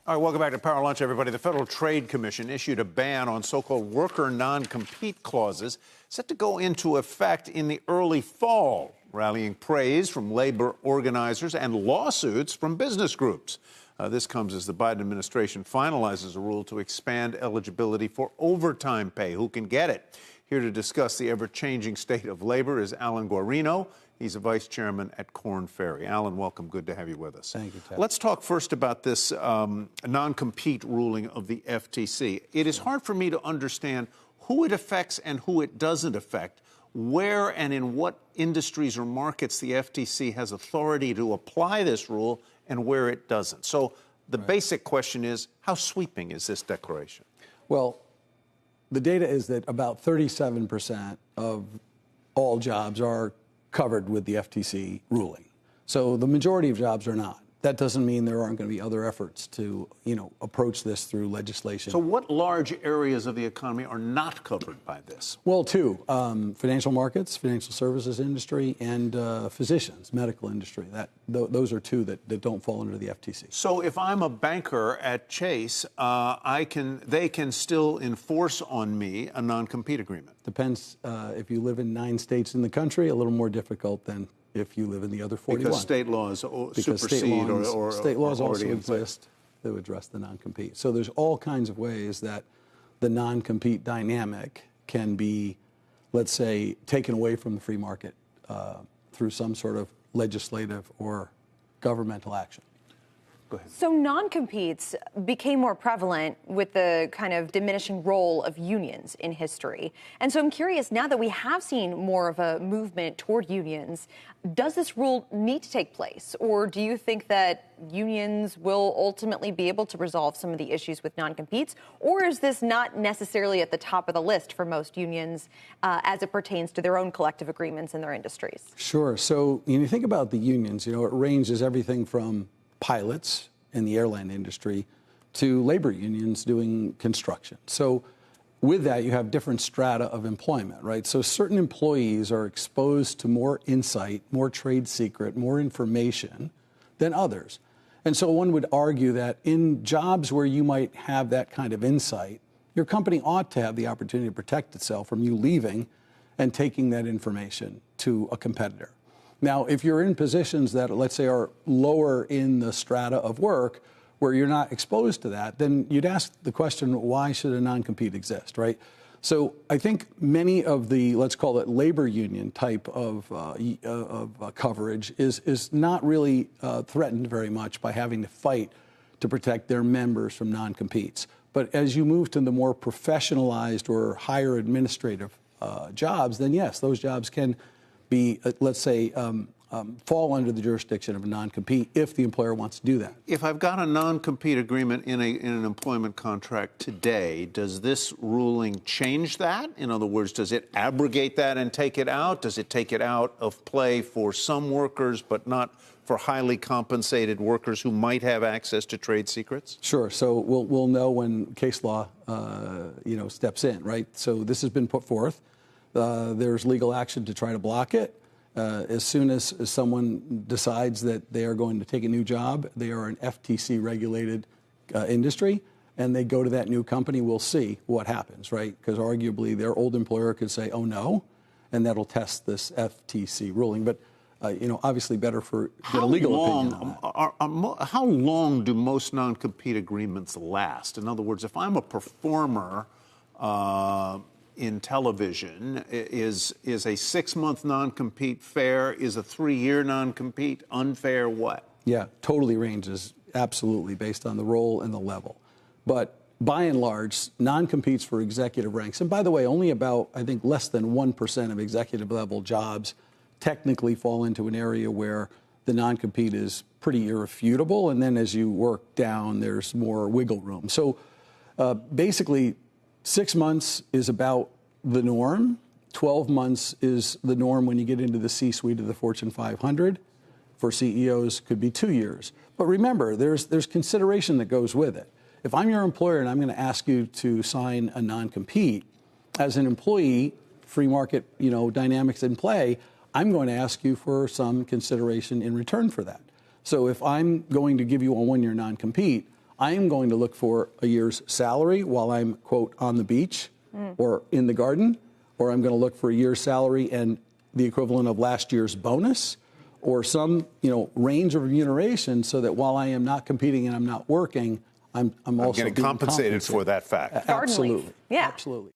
All right, welcome back to Power Lunch, everybody. The Federal Trade Commission issued a ban on so-called worker non-compete clauses set to go into effect in the early fall, rallying praise from labor organizers and lawsuits from business groups. This comes as the Biden administration finalizes a rule to expand eligibility for overtime pay. Who can get it? Here to discuss the ever-changing state of labor is Alan Guarino. He's a vice chairman at Korn. Alan, welcome. Good to have you with us. Thank you, Ted. Let's talk first about this non-compete ruling of the FTC. It is hard for me to understand who it affects and who it doesn't affect, where and in what industries or markets the FTC has authority to apply this rule and where it doesn't. So the basic question is, how sweeping is this declaration? Well, the data is that about 37% of all jobs are covered with the FTC ruling. So the majority of jobs are not. That doesn't mean there aren't going to be other efforts to, approach this through legislation. So what large areas of the economy are not covered by this? Well, two, financial markets, financial services industry, and physicians, medical industry. Those are two that don't fall under the FTC. So if I'm a banker at Chase, they can still enforce on me a non-compete agreement? Depends. If you live in 9 states in the country, a little more difficult than if you live in the other 41. Because state laws supersede or state laws also exist exist to address the non-compete. So there's all kinds of ways that the non-compete dynamic can be, let's say, taken away from the free market through some sort of legislative or governmental action. Go ahead. So non-competes became more prevalent with the kind of diminishing role of unions in history. And so I'm curious, now that we have seen more of a movement toward unions, does this rule need to take place? Or do you think that unions will ultimately be able to resolve some of the issues with non-competes? Or is this not necessarily at the top of the list for most unions as it pertains to their own collective agreements in their industries? Sure. So when you think about the unions, it ranges everything from pilots in the airline industry to labor unions doing construction. So with that, you have different strata of employment, right? So certain employees are exposed to more insight, more trade secret, more information than others. And so one would argue that in jobs where you might have that kind of insight, your company ought to have the opportunity to protect itself from you leaving and taking that information to a competitor. Now, if you're in positions that, let's say, are lower in the strata of work where you're not exposed to that, then you'd ask the question, why should a non-compete exist, right? So I think many of the, let's call it labor union type of coverage is not really threatened very much by having to fight to protect their members from non-competes. But as you move to the more professionalized or higher administrative jobs, then yes, those jobs can be, let's say, fall under the jurisdiction of a non-compete if the employer wants to do that. If I've got a non-compete agreement in an employment contract today, does this ruling change that? In other words, does it abrogate that and take it out? Does it take it out of play for some workers but not for highly compensated workers who might have access to trade secrets? Sure. So we'll know when case law, steps in, right? So this has been put forth. There's legal action to try to block it. As soon as someone decides that they are going to take a new job, they are an FTC-regulated industry, and they go to that new company, we'll see what happens, right? Because arguably their old employer could say, oh, no, and that'll test this FTC ruling. But, obviously better for get a legal opinion on that. How long do most non-compete agreements last? In other words, if I'm a performer in television, is a 6-month non-compete fair? Is a 3-year non-compete unfair? What? Yeah, totally ranges, absolutely, based on the role and the level. But by and large, non-competes for executive ranks, and by the way, only about, I think, less than 1% of executive level jobs technically fall into an area where the non-compete is pretty irrefutable, and then as you work down, there's more wiggle room. So basically, 6 months is about the norm. 12 months is the norm when you get into the C-suite of the Fortune 500. For CEOs, could be 2 years. But remember, there's consideration that goes with it. If I'm your employer and I'm going to ask you to sign a non-compete, as an employee, free market, dynamics in play, I'm going to ask you for some consideration in return for that. So if I'm going to give you a 1-year non-compete, I am going to look for a year's salary while I'm, quote, on the beach or in the garden, or I'm going to look for a year's salary and the equivalent of last year's bonus, or some, range of remuneration, so that while I am not competing and I'm not working, I'm also getting being compensated for that fact. Garden leave. Absolutely. Yeah. Absolutely.